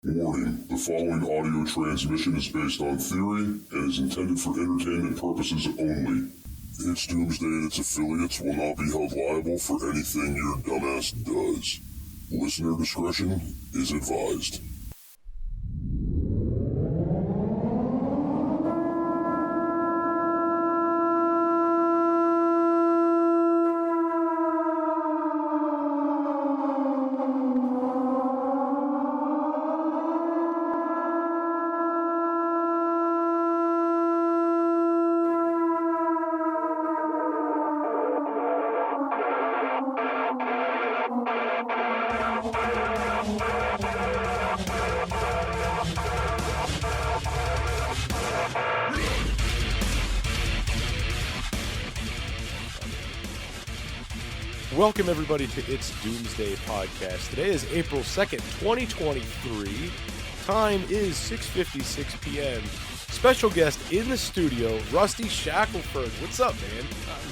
Warning, the following audio transmission is based on theory and is intended for entertainment purposes only. It's Doomsday and its affiliates will not be held liable for anything your dumbass does. Listener discretion is advised. Welcome, everybody, to It's Doomsday podcast. Today is April 2nd, 2023. Time is 6:56 p.m. Special guest in the studio, Rusty Shackelford. What's up, man?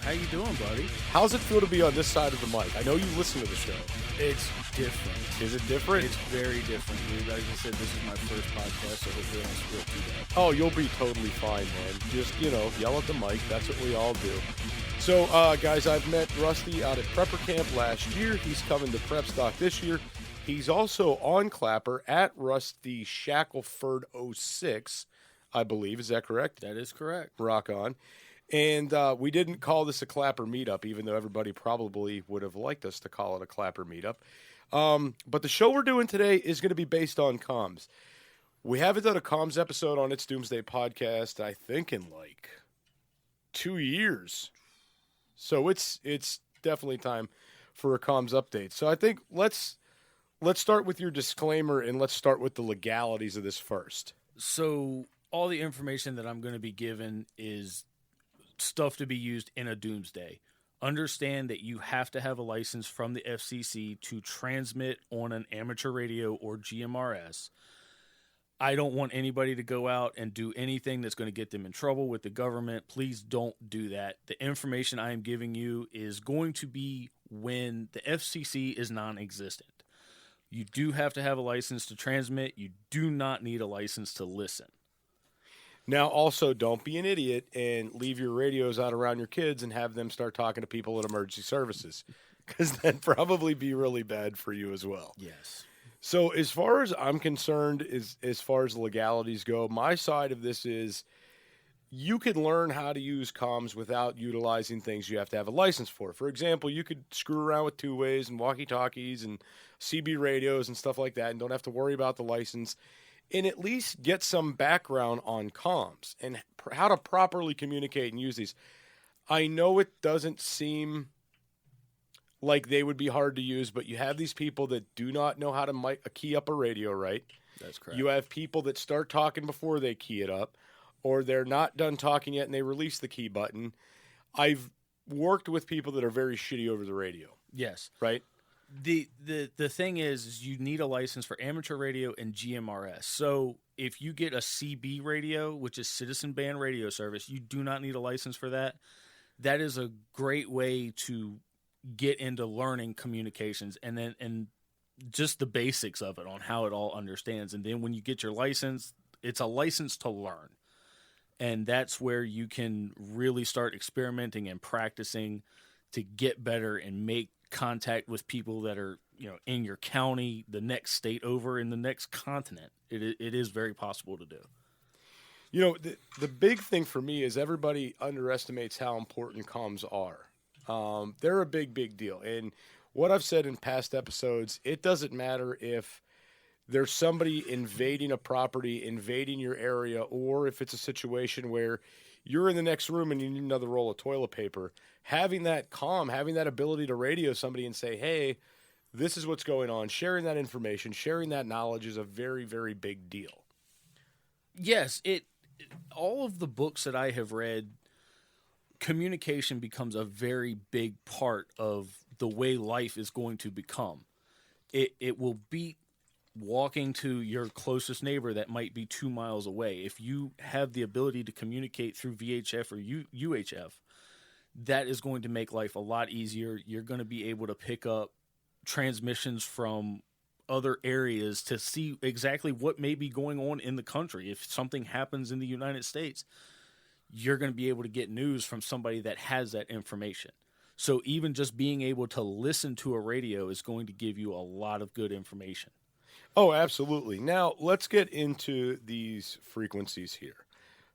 How you doing, buddy? How's it feel to be on this side of the mic? I know you listen to the show. It's different. Is it different? It's very different, dude. Like I said, this is my first podcast, so hopefully I don't screw up too bad. Oh, you'll be totally fine, man. Just, yell at the mic. That's what we all do. So, guys, I've met Rusty out at Prepper Camp last year. He's coming to Prep Stock this year. He's also on Clapper at Rusty Shackelford 06, I believe. Is that correct? That is correct. Rock on. And we didn't call this a Clapper meetup, even though everybody probably would have liked us to call it a Clapper meetup. But the show we're doing today is going to be based on comms. We haven't done a comms episode on It's Doomsday podcast, I think, in like 2 years. So it's definitely time for a comms update. So I think let's start with your disclaimer and let's start with the legalities of this first. So all the information that I'm going to be given is stuff to be used in a Doomsday. Understand that you have to have a license from the FCC to transmit on an amateur radio or GMRS. I don't want anybody to go out and do anything that's going to get them in trouble with the government. Please don't do that. The information I am giving you is going to be when the FCC is non-existent. You do have to have a license to transmit. You do not need a license to listen. Now, also, don't be an idiot and leave your radios out around your kids and have them start talking to people at emergency services, because that'd probably be really bad for you as well. Yes. So as far as I'm concerned, as far as legalities go, my side of this is you could learn how to use comms without utilizing things you have to have a license for. For example, you could screw around with two-ways and walkie-talkies and CB radios and stuff like that and don't have to worry about the license, and at least get some background on comms and how to properly communicate and use these. I know it doesn't seem like they would be hard to use, but you have these people that do not know how to key up a radio right. That's correct. You have people that start talking before they key it up, or they're not done talking yet and they release the key button. I've worked with people that are very shitty over the radio. Yes. Right? The thing is you need a license for amateur radio and GMRS. So if you get a CB radio, which is Citizen Band Radio Service, you do not need a license for that. That is a great way to get into learning communications and just the basics of it on how it all understands. And then when you get your license, it's a license to learn. And that's where you can really start experimenting and practicing to get better and make contact with people that are, in your county, the next state over, in the next continent. It is very possible to do. The big thing for me is everybody underestimates how important comms are. They're a big, big deal. And what I've said in past episodes, it doesn't matter if there's somebody invading a property, invading your area, or if it's a situation where you're in the next room and you need another roll of toilet paper. Having that comm, having that ability to radio somebody and say, hey, this is what's going on, sharing that information, sharing that knowledge is a very, very big deal. Yes, all of the books that I have read, communication becomes a very big part of the way life is going to become. It will beat walking to your closest neighbor that might be 2 miles away. If you have the ability to communicate through VHF or UHF, that is going to make life a lot easier. You're going to be able to pick up transmissions from other areas to see exactly what may be going on in the country. If something happens in the United States, you're going to be able to get news from somebody that has that information. So even just being able to listen to a radio is going to give you a lot of good information. Oh, absolutely. Now, let's get into these frequencies here.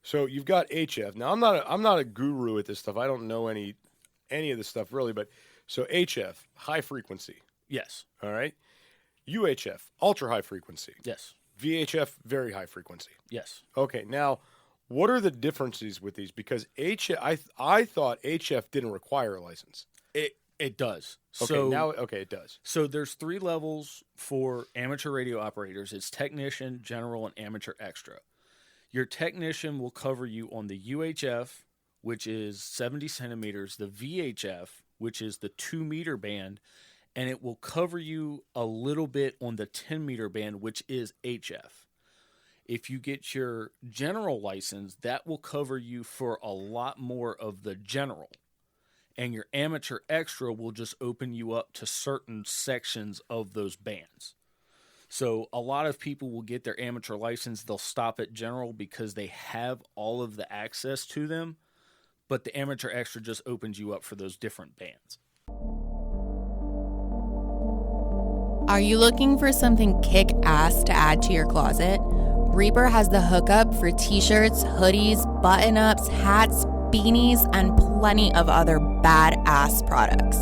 So you've got HF. Now, I'm not a guru at this stuff. I don't know any of this stuff really, but so HF, high frequency. Yes. All right. UHF, ultra high frequency. Yes. VHF, very high frequency. Yes. Okay. Now, what are the differences with these? Because I thought HF didn't require a license. It does. Okay, it does. So there's 3 levels for amateur radio operators. It's technician, general, and amateur extra. Your technician will cover you on the UHF, which is 70 centimeters, the VHF, which is the 2-meter band, and it will cover you a little bit on the 10-meter band, which is HF. If you get your general license, that will cover you for a lot more of the general. And your amateur extra will just open you up to certain sections of those bands. So a lot of people will get their amateur license. They'll stop at general because they have all of the access to them. But the amateur extra just opens you up for those different bands. Are you looking for something kick-ass to add to your closet? Reaper has the hookup for t-shirts, hoodies, button-ups, hats, beanies, and plenty of other badass products.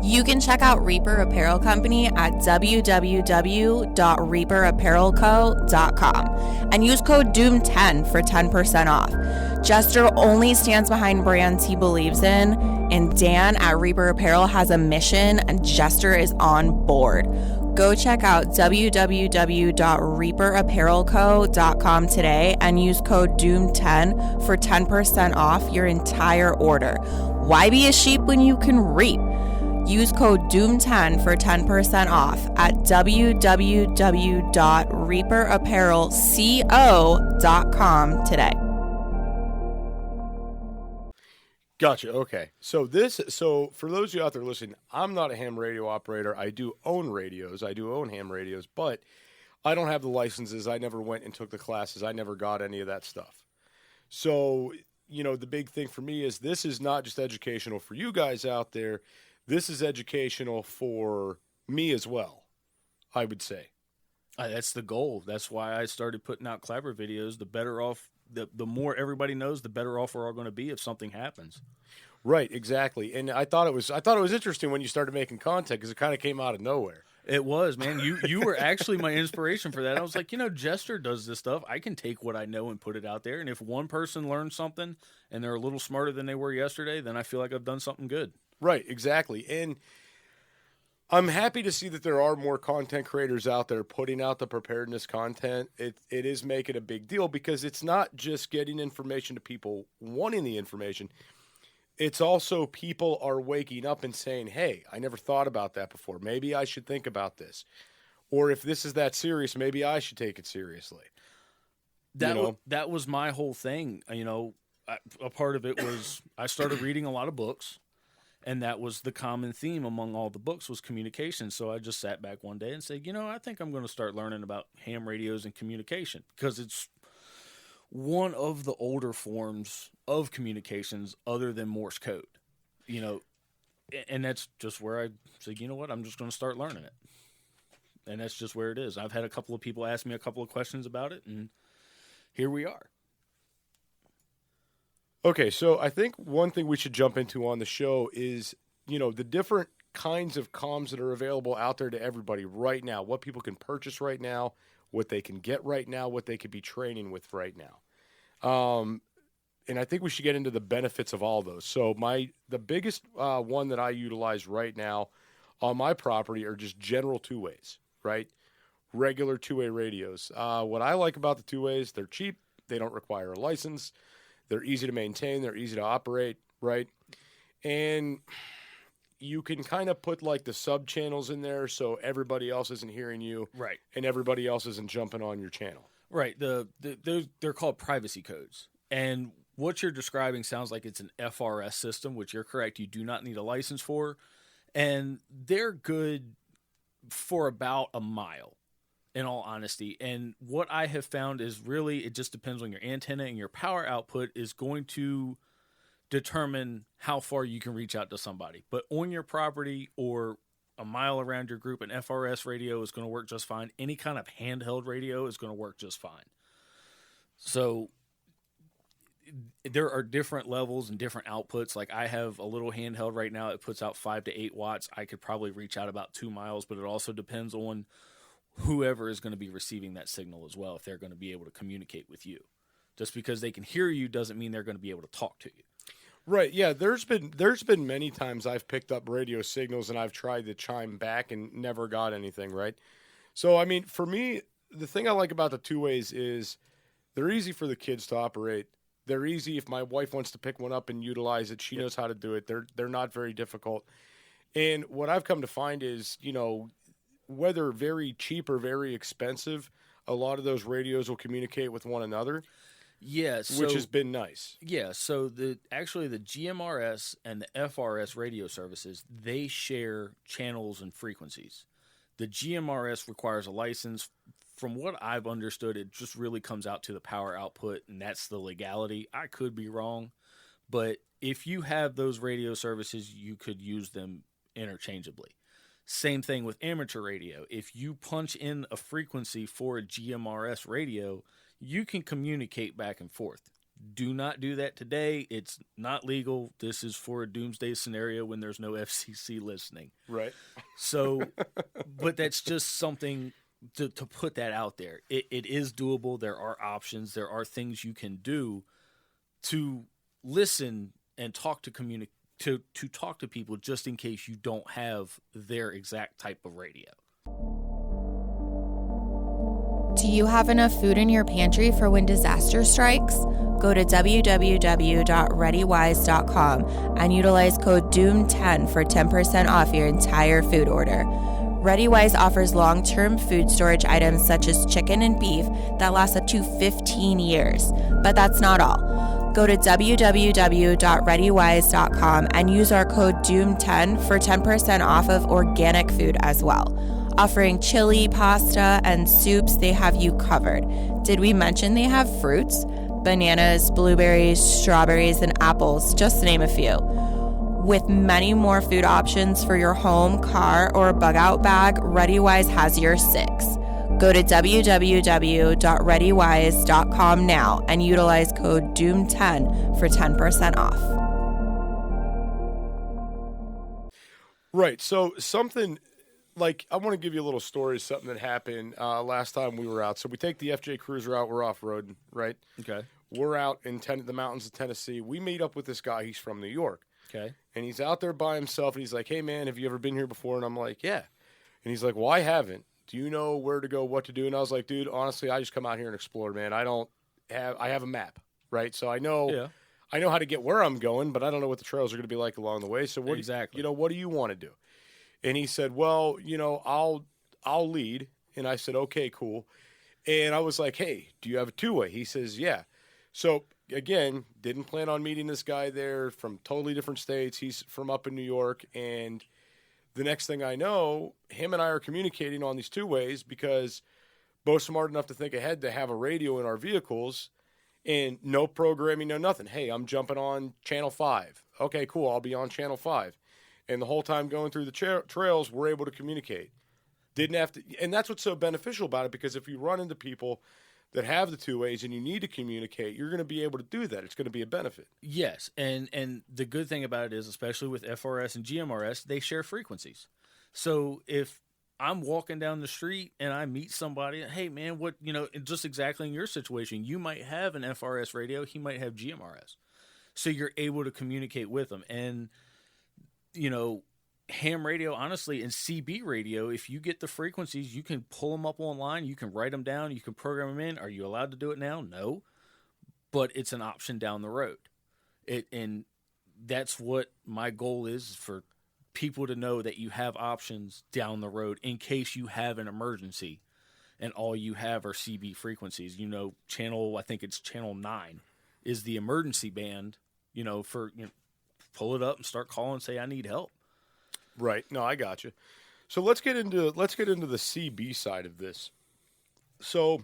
You can check out Reaper Apparel Company at www.reaperapparelco.com and use code DOOM10 for 10% off. Jester only stands behind brands he believes in, and Dan at Reaper Apparel has a mission, and Jester is on board. Go check out www.reaperapparelco.com today and use code DOOM10 for 10% off your entire order. Why be a sheep when you can reap? Use code DOOM10 for 10% off at www.reaperapparelco.com today. Gotcha. Okay. So for those of you out there listening, I'm not a ham radio operator. I do own radios. I do own ham radios, but I don't have the licenses. I never went and took the classes. I never got any of that stuff. So, the big thing for me is this is not just educational for you guys out there. This is educational for me as well, I would say. That's the goal. That's why I started putting out Clapper videos. The better off, the more everybody knows, the better off we're all going to be if something happens. Right, exactly. And I thought it was interesting when you started making content because it kind of came out of nowhere. It was, man. You were actually my inspiration for that. I was like, Jester does this stuff. I can take what I know and put it out there. And if one person learns something and they're a little smarter than they were yesterday, then I feel like I've done something good. Right, exactly. And I'm happy to see that there are more content creators out there putting out the preparedness content. It is making a big deal because it's not just getting information to people wanting the information. It's also people are waking up and saying, hey, I never thought about that before. Maybe I should think about this. Or if this is that serious, maybe I should take it seriously. That was my whole thing. A part of it was I started reading a lot of books. And that was the common theme among all the books was communication. So I just sat back one day and said, I think I'm going to start learning about ham radios and communication because it's one of the older forms of communications other than Morse code, and that's just where I said, I'm just going to start learning it. And that's just where it is. I've had a couple of people ask me a couple of questions about it, and here we are. Okay, so I think one thing we should jump into on the show is, the different kinds of comms that are available out there to everybody right now, what people can purchase right now, what they can get right now, what they could be training with right now. And I think we should get into the benefits of all those. So the biggest one that I utilize right now on my property are just general two-ways, right? Regular two-way radios. What I like about the two-ways, they're cheap. They don't require a license. They're easy to maintain. They're easy to operate, right? And you can kind of put like the sub channels in there so everybody else isn't hearing you, right? And everybody else isn't jumping on your channel, right? They're called privacy codes, and what you're describing sounds like it's an FRS system, which you're correct. You do not need a license for, and they're good for about a mile, in all honesty. And what I have found is really it just depends on your antenna, and your power output is going to determine how far you can reach out to somebody. But on your property or a mile around your group, an FRS radio is going to work just fine. Any kind of handheld radio is going to work just fine. So there are different levels and different outputs. Like I have a little handheld right now. It puts out 5 to 8 watts. I could probably reach out about 2 miles, but it also depends on whoever is going to be receiving that signal as well, if they're going to be able to communicate with you. Just because they can hear you doesn't mean they're going to be able to talk to you. Right. Yeah. There's been many times I've picked up radio signals and I've tried to chime back and never got anything. Right. So, I mean, for me, the thing I like about the two-ways is they're easy for the kids to operate. They're easy if my wife wants to pick one up and utilize it. She knows how to do it. They're not very difficult. And what I've come to find is, you know, whether very cheap or very expensive, a lot of those radios will communicate with one another. Yeah, which has been nice. Yeah, so the GMRS and the FRS radio services, they share channels and frequencies. The GMRS requires a license. From what I've understood, it just really comes out to the power output, and that's the legality. I could be wrong, but if you have those radio services, you could use them interchangeably. Same thing with amateur radio. If you punch in a frequency for a GMRS radio, you can communicate back and forth. Do not do that today. It's not legal. This is for a doomsday scenario when there's no FCC listening. Right. So, but that's just something to put that out there. It is doable. There are options. There are things you can do to listen and talk to talk to people just in case you don't have their exact type of radio. Do you have enough food in your pantry for when disaster strikes? Go to www.readywise.com and utilize code DOOM10 for 10% off your entire food order. ReadyWise offers long-term food storage items such as chicken and beef that last up to 15 years. But that's not all. Go to www.readywise.com and use our code DOOM10 for 10% off of organic food as well. Offering chili, pasta, and soups, they have you covered. Did we mention they have fruits? Bananas, blueberries, strawberries, and apples, just to name a few. With many more food options for your home, car, or bug-out bag, ReadyWise has your six. Go to www.readywise.com now and utilize code DOOM10 for 10% off. Right. So something... Like, I want to give you a little story of something that happened last time we were out. So we take the FJ Cruiser out. We're off-roading, right? Okay. We're out in the mountains of Tennessee. We meet up with this guy. He's from New York. Okay. And he's out there by himself, and he's like, hey, man, have you ever been here before? And I'm like, yeah. And he's like, well, I haven't. Do you know where to go, what to do? And I was like, dude, honestly, I just come out here and explore, man. I have a map, right? So I know how to get where I'm going, but I don't know what the trails are going to be like along the way. So what do you want to do? And he said, well, you know, I'll lead. And I said, okay, cool. And I was like, hey, do you have a two-way? He says, yeah. So, again, didn't plan on meeting this guy there from totally different states. He's from up in New York. And the next thing I know, him and I are communicating on these two-ways because both smart enough to think ahead to have a radio in our vehicles and no programming, no nothing. Hey, I'm jumping on channel 5. Okay, cool. I'll be on channel 5. And the whole time going through the trails, we're able to communicate. Didn't have to, and that's what's so beneficial about it, because if you run into people that have the two ways and you need to communicate, you're going to be able to do that. It's going to be a benefit. Yes, and the good thing about it is, especially with FRS and GMRS, they share frequencies. So if I'm walking down the street and I meet somebody, hey, man, what, you know, just exactly in your situation, you might have an FRS radio, he might have GMRS. So you're able to communicate with them. And you know, ham radio, honestly, and CB radio, if you get the frequencies, you can pull them up online, you can write them down, you can program them in. Are you allowed to do it now? No. But it's an option down the road. And that's what my goal is, for people to know that you have options down the road in case you have an emergency and all you have are CB frequencies. You know, I think it's channel 9 is the emergency band, you know, for, you know, pull it up and start calling and say, I need help. Right. No, I got you. So let's get into the CB side of this. So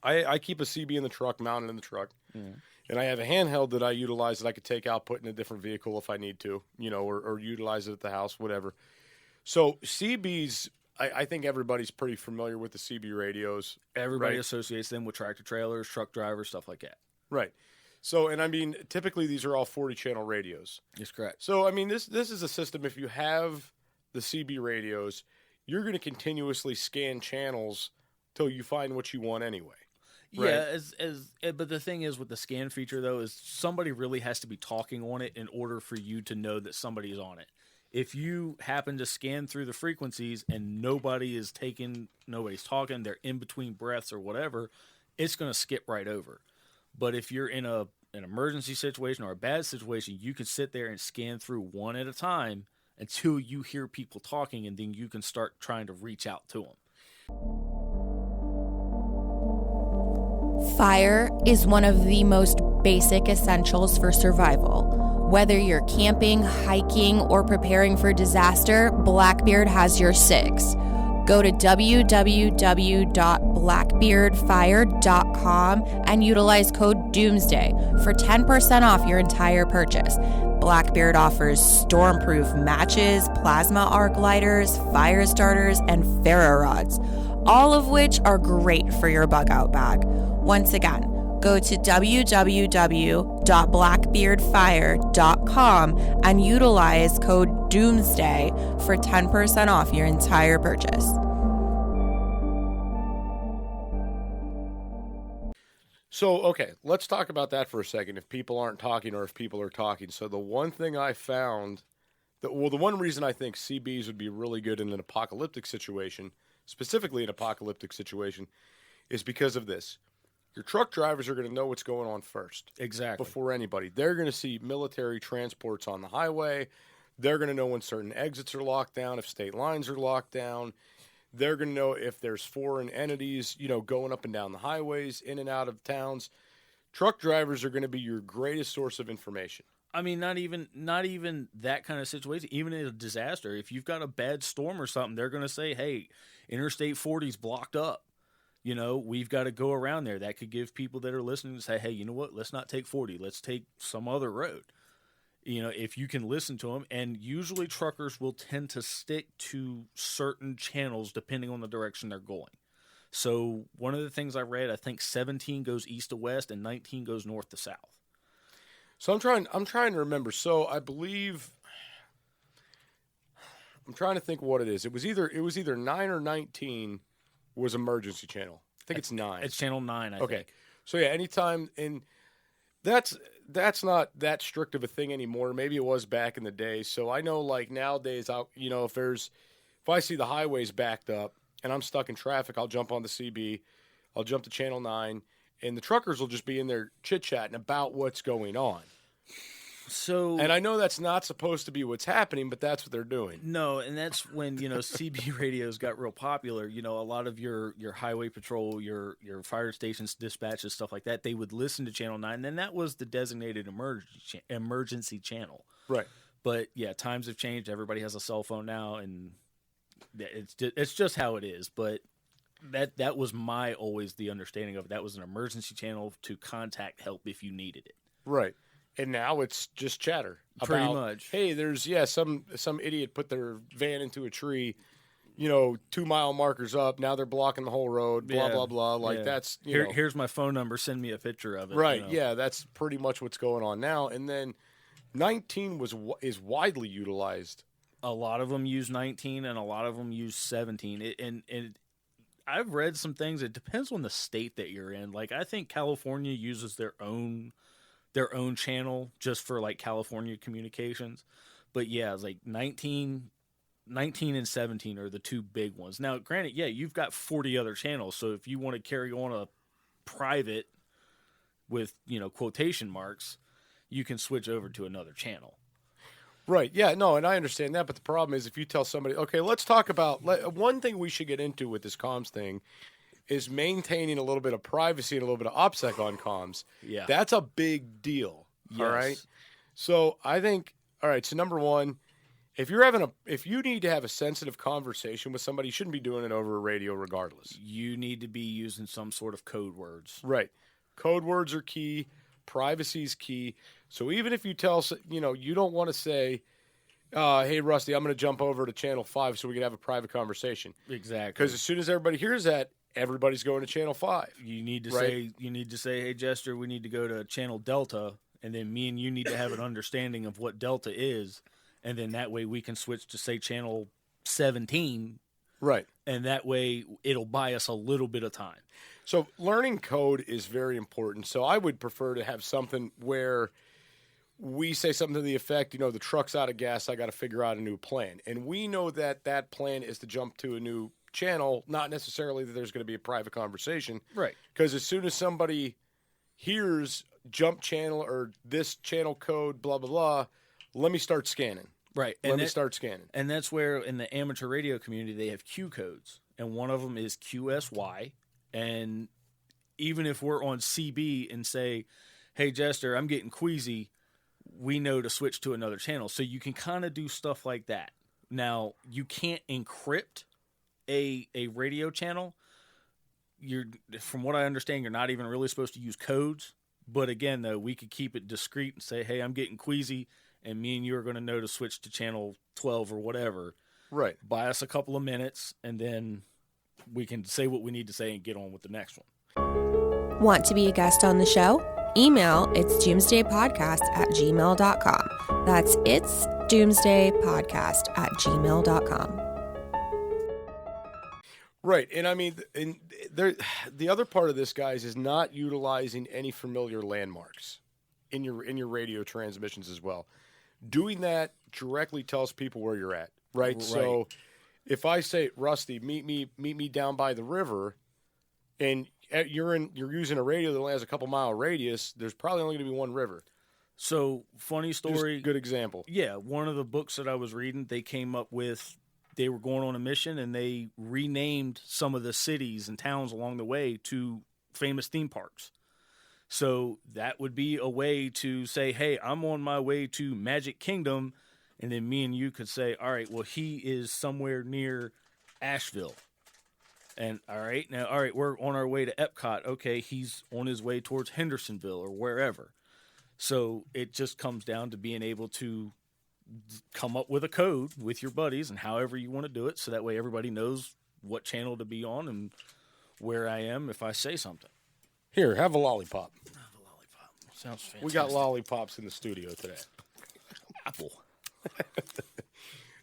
I keep a CB in the truck, mounted in the truck, and I have a handheld that I utilize that I could take out, put in a different vehicle if I need to, or utilize it at the house, whatever. So CBs, I think everybody's pretty familiar with the CB radios. Everybody associates them with tractor trailers, truck drivers, stuff like that. Right. So, and I mean, typically these are all 40-channel radios. That's correct. So, I mean, this is a system. If you have the CB radios, you're going to continuously scan channels till you find what you want anyway. Right? Yeah, but the thing is with the scan feature though is somebody really has to be talking on it in order for you to know that somebody's on it. If you happen to scan through the frequencies and nobody's talking, they're in between breaths or whatever, it's going to skip right over. But if you're in an emergency situation or a bad situation, you can sit there and scan through one at a time until you hear people talking, and then you can start trying to reach out to them. Fire is one of the most basic essentials for survival. Whether you're camping, hiking, or preparing for disaster, Blackbeard has your six. Go to www.blackbeardfire.com and utilize code DoomsDay for 10% off your entire purchase. Blackbeard offers stormproof matches, plasma arc lighters, fire starters, and ferro rods, all of which are great for your bug out bag. Once again, go to www.blackbeardfire.com and utilize code DOOMSDAY for 10% off your entire purchase. So, okay, let's talk about that for a second, if people aren't talking or if people are talking. So the one thing I found, the one reason I think CBs would be really good in an apocalyptic situation, specifically an apocalyptic situation, is because of this. Your truck drivers are going to know what's going on first. Exactly. Before anybody. They're going to see military transports on the highway. They're going to know when certain exits are locked down, if state lines are locked down. They're going to know if there's foreign entities, going up and down the highways, in and out of towns. Truck drivers are going to be your greatest source of information. I mean, not even that kind of situation. Even in a disaster, if you've got a bad storm or something, they're going to say, hey, Interstate 40's blocked up. We've got to go around there. That could give people that are listening to say, hey, you know what? Let's not take 40. Let's take some other road. If you can listen to them. And usually truckers will tend to stick to certain channels depending on the direction they're going. So one of the things I read, I think 17 goes east to west and 19 goes north to south. So I'm trying to remember. So I believe I'm trying to think what it is. It was either 9 or 19 was emergency channel. I think it's 9. It's channel 9, I think. So yeah, anytime, and that's not that strict of a thing anymore. Maybe it was back in the day. So I know like nowadays, if I see the highways backed up and I'm stuck in traffic, I'll jump on the CB, I'll jump to channel 9, and the truckers will just be in there chit-chatting about what's going on. So, and I know that's not supposed to be what's happening, but that's what they're doing. No, and that's when, CB radios got real popular. A lot of your highway patrol, your fire stations, dispatches, stuff like that, they would listen to Channel 9, and that was the designated emergency channel. Right. But, yeah, times have changed. Everybody has a cell phone now, and it's just how it is. But that was always the understanding of it. That was an emergency channel to contact help if you needed it. Right. And now it's just chatter. Pretty much. Hey, there's some idiot put their van into a tree, 2-mile markers up. Now they're blocking the whole road. Blah blah blah. Like that's here's my phone number. Send me a picture of it. Right. Yeah, that's pretty much what's going on now. And then 19 is widely utilized. A lot of them use 19, and a lot of them use 17. And I've read some things. It depends on the state that you're in. Like I think California uses their own channel just for like California communications. But yeah, it's like 19 and 17 are the two big ones. Now, granted, yeah, you've got 40 other channels. So if you want to carry on a private with, quotation marks, you can switch over to another channel. Right. Yeah, no, and I understand that. But the problem is if you tell somebody, okay, let's talk about one thing we should get into with this comms thing is maintaining a little bit of privacy and a little bit of OPSEC on comms. Yeah. That's a big deal. Yes. All right. So I think, all right, so number one, if you need to have a sensitive conversation with somebody, you shouldn't be doing it over a radio regardless. You need to be using some sort of code words. Right. Code words are key. Privacy is key. So even if you tell, you don't want to say, hey, Rusty, I'm going to jump over to channel 5 so we can have a private conversation. Exactly. Because as soon as everybody hears that, everybody's going to channel 5. You need to say, hey, Jester, we need to go to channel Delta, and then me and you need to have an understanding of what Delta is, and then that way we can switch to, say, channel 17. Right. And that way it'll buy us a little bit of time. So learning code is very important. So I would prefer to have something where we say something to the effect, the truck's out of gas, I got to figure out a new plan. And we know that that plan is to jump to a new channel, not necessarily that there's going to be a private conversation. Right. Because as soon as somebody hears jump channel or this channel code, blah, blah, blah, let me start scanning. Right. Let me start scanning. And that's where in the amateur radio community they have Q codes. And one of them is QSY. And even if we're on CB and say, hey, Jester, I'm getting queasy, we know to switch to another channel. So you can kind of do stuff like that. Now, you can't encrypt a radio channel. From what I understand, you're not even really supposed to use codes. But again, though, we could keep it discreet and say, hey, I'm getting queasy, and me and you are going to know to switch to channel 12 or whatever. Right. Buy us a couple of minutes, and then we can say what we need to say and get on with the next one. Want to be a guest on the show? Email it's doomsdaypodcast@gmail.com. That's it's doomsdaypodcast@gmail.com. Right. And I mean, the other part of this, guys, is not utilizing any familiar landmarks in your radio transmissions as well. Doing that directly tells people where you're at. Right. So if I say, Rusty, meet me down by the river, and you're using a radio that only has a couple mile radius, there's probably only going to be one river. So, funny story. Just good example. Yeah, one of the books that I was reading, they came up with, they were going on a mission, and they renamed some of the cities and towns along the way to famous theme parks. So that would be a way to say, hey, I'm on my way to Magic Kingdom, and then me and you could say, all right, well, he is somewhere near Asheville. And all right, we're on our way to Epcot. Okay, he's on his way towards Hendersonville or wherever. So it just comes down to being able to come up with a code with your buddies and however you want to do it, so that way everybody knows what channel to be on and where I am if I say something. Here, have a lollipop. Have a lollipop. Sounds fantastic. We got lollipops in the studio today. Apple.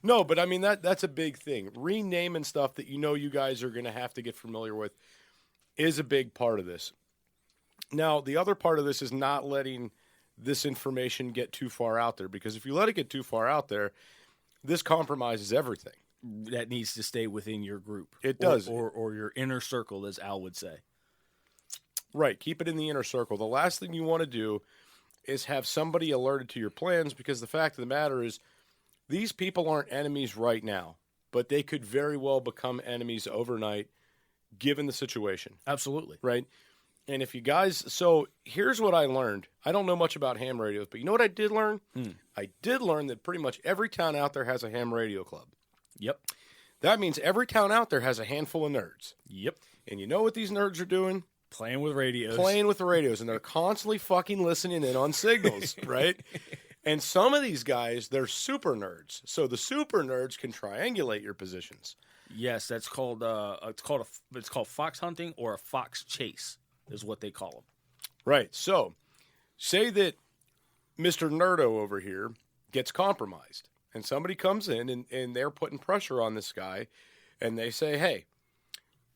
No, but I mean, that's a big thing. Renaming stuff that you guys are going to have to get familiar with is a big part of this. Now, the other part of this is not letting this information get too far out there, because if you let it get too far out there, this compromises everything. That needs to stay within your group. It does. Or your inner circle, as Al would say. Right. Keep it in the inner circle. The last thing you want to do is have somebody alerted to your plans, because the fact of the matter is these people aren't enemies right now, but they could very well become enemies overnight given the situation. Absolutely. Right? And if you guys, so here's what I learned. I don't know much about ham radios, but you know what I did learn? I did learn that pretty much every town out there has a ham radio club. Yep. That means every town out there has a handful of nerds. Yep. And you know what these nerds are doing? Playing with radios. Playing with the radios, and they're constantly fucking listening in on signals, right? And some of these guys, they're super nerds. So the super nerds can triangulate your positions. Yes, that's called it's called fox hunting, or a fox chase is what they call them. Right. So say that Mr. Nerdo over here gets compromised, and somebody comes in and they're putting pressure on this guy, and they say, hey,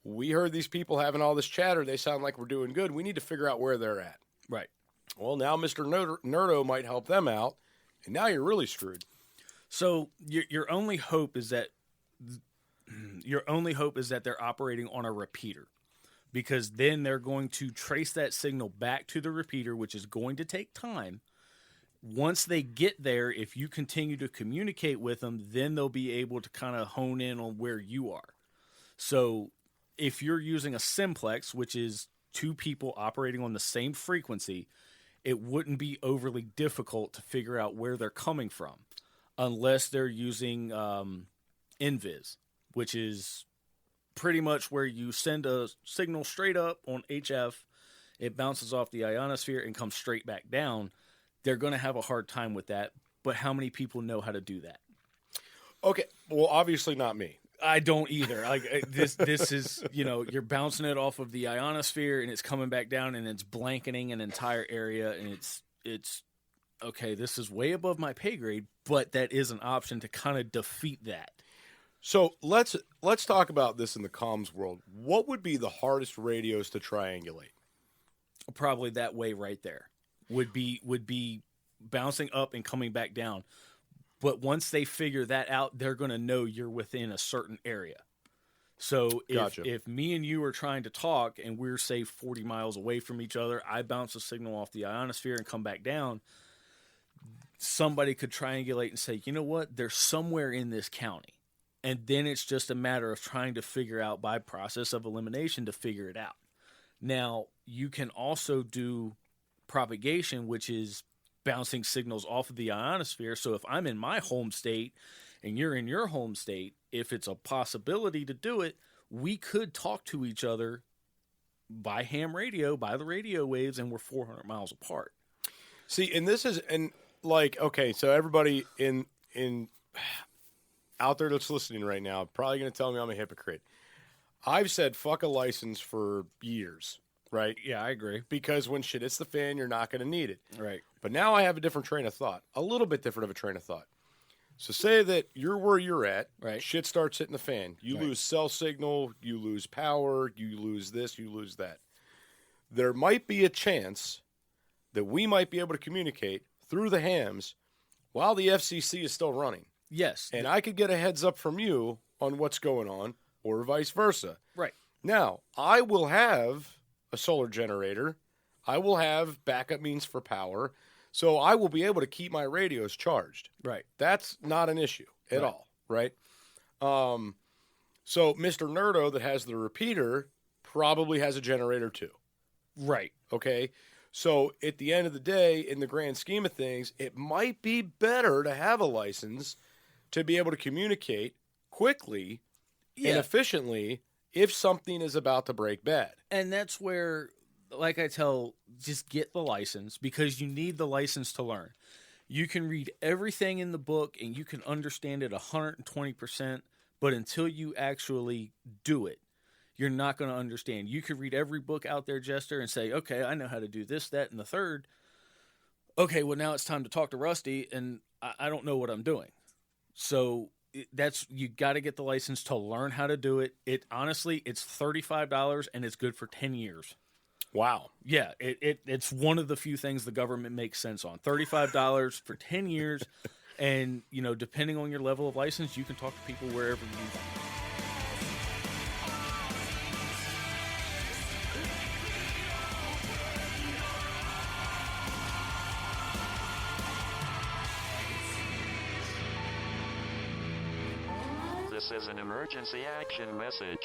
we heard these people having all this chatter. They sound like we're doing good. We need to figure out where they're at. Right. Well, now Mr. Nerdo might help them out, and now you're really screwed. So your only hope is that they're operating on a repeater, because then they're going to trace that signal back to the repeater, which is going to take time. Once they get there, if you continue to communicate with them, then they'll be able to kind of hone in on where you are. So if you're using a simplex, which is two people operating on the same frequency, it wouldn't be overly difficult to figure out where they're coming from. unless they're using invis, which is pretty much where you send a signal straight up on HF, it bounces off the ionosphere and comes straight back down. They're going to have a hard time with that. But how many people know how to do that? Okay, well, obviously not me. I don't either. Like this is, you're bouncing it off of the ionosphere and it's coming back down and it's blanketing an entire area, and it's okay, this is way above my pay grade, but that is an option to kind of defeat that. So let's talk about this in the comms world. What would be the hardest radios to triangulate? Probably that way right there. Would be bouncing up and coming back down. But once they figure that out, they're going to know you're within a certain area. So if me and you are trying to talk and we're, say, 40 miles away from each other, I bounce a signal off the ionosphere and come back down, somebody could triangulate and say, you know what, they're somewhere in this county. And then it's just a matter of trying to figure out by process of elimination to figure it out. Now, you can also do propagation, which is bouncing signals off of the ionosphere. So if I'm in my home state and you're in your home state, if it's a possibility to do it, we could talk to each other by ham radio, by the radio waves, and we're 400 miles apart. See, and this is, and like, okay, so everybody in out there that's listening right now probably going to tell me I'm a hypocrite. I've said fuck a license for years, right? Yeah, I agree. Because when shit hits the fan, you're not going to need it. Right. But now I have a different train of thought, a little bit different of a train of thought. So say that you're where you're at, right? Shit starts hitting the fan. You lose cell signal, you lose power, you lose this, you lose that. There might be a chance that we might be able to communicate through the hams while the FCC is still running. Yes. And I could get a heads up from you on what's going on, or vice versa. Right. Now, I will have a solar generator. I will have backup means for power. So I will be able to keep my radios charged. Right. That's not an issue at all, right? So Mr. Nerdo that has the repeater probably has a generator too. Right. Okay? So at the end of the day, in the grand scheme of things, it might be better to have a license to be able to communicate quickly and efficiently if something is about to break bad. And that's where, like I tell, just get the license, because you need the license to learn. You can read everything in the book and you can understand it 120%, but until you actually do it, you're not going to understand. You could read every book out there, Jester, and say, okay, I know how to do this, that, and the third. Okay, well, now it's time to talk to Rusty, and I don't know what I'm doing. So you got to get the license to learn how to do it. Honestly, it's $35 and it's good for 10 years. Wow. Yeah, it's one of the few things the government makes sense on. $35 for 10 years, and depending on your level of license, you can talk to people wherever you want. This is an emergency action message.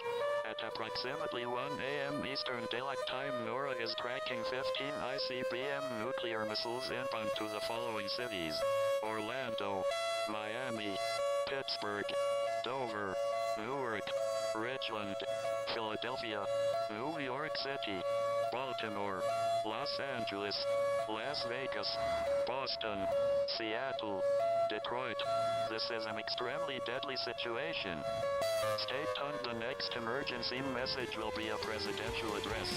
At approximately 1 a.m. Eastern Daylight Time, NORAD is tracking 15 ICBM nuclear missiles inbound to the following cities: Orlando, Miami, Pittsburgh, Dover, Newark, Richland, Philadelphia, New York City, Baltimore, Los Angeles, Las Vegas, Boston, Seattle, Detroit. This is an extremely deadly situation. Stay tuned. The next emergency message will be a presidential address.